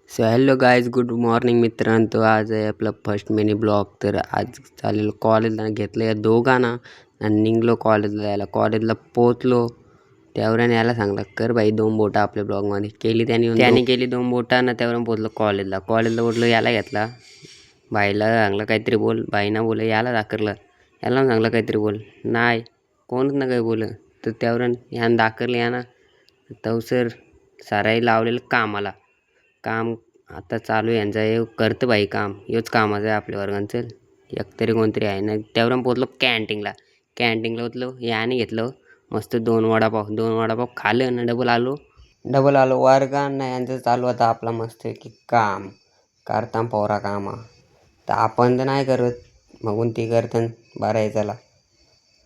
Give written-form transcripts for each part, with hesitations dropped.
So hello guys, good morning मित्रांनो. आज आहे आपला फर्स्ट मिनी ब्लॉग. तर आज चालेल कॉलेजला घेतलं या दोघांना आणि निघलो कॉलेजला जायला. कॉलेजला पोचलो त्यावरून याला सांगला कर भाई 2 बोटा आपल्या ब्लॉगमध्ये केली त्याने केली 2 बोटा ना. त्यावरून पोचलो कॉलेजला पोचलो याला घेतला भाईला सांगला काहीतरी बोल. भाईना बोल याला दाखरलं, याला सांगला काहीतरी बोल. नाही कोणच ना काही बोल. तर त्यावरून ह्यानं दाखरलं यानं तवसर साराई लावलेलं कामाला. काम आता चालू आहे यांचं. हे करतं भाई काम, हेच कामाचं आहे आपल्या वर्गांचं. एकतरी कोणतरी आहे ना. त्यावरून पोचलो कॅन्टीनला उतलो. याने घेतलं मस्त 2 वडापाव खाल्लं ना. डबल आलो वर्गांना. यांचं चालू होतं आपला मस्त की काम करता पोरा कामा. तर आपण तर नाही करत, मगून ती करतं बरं आहे चला.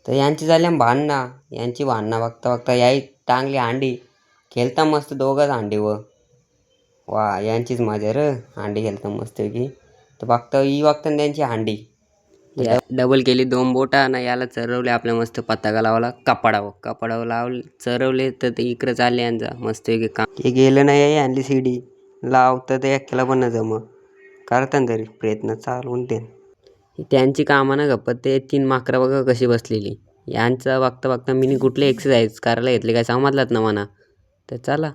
तर यांची झाल्या भांडणं. यांची भांडणं बघता याही टांगली हांडी. खेळता मस्त दोघंच हांडी वा यांचीच मजा रे. हांडी खेळता मस्त की. तर बघता त्यांची हांडी डबल केली 2 बोटा ना. याला चरवले आपल्या मस्त पताका लावला कपडावर लावले चरवले. तर ते इकडं चालले यांचा मस्त की काम. हे गेलं नाही आहे आणली सीडी लावतं ते एकला पण न जम करतात तरी प्रयत्न चालवून त्यांची कामं ना गप्पत. ते 3 माकरं बघा कशी बसलेली. यांचं बघता मी कुठले एक्सरसाइज करायला घेतले काय समजलात ना म्हणा. तर चला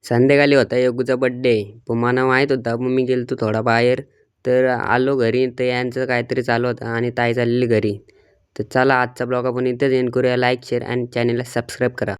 संध्याकाळी होता योगूचा बड्डे. पण मला माहीत होता पण मी गेलो थोडा बाहेर. तर आलो घरी तर यांचं काहीतरी चालू होतं आणि ताई चाललेली घरी. तर चला आजचा ब्लॉग आपण इथेच एंड करूया. लाईक शेअर आणि चॅनलला सबस्क्राईब करा.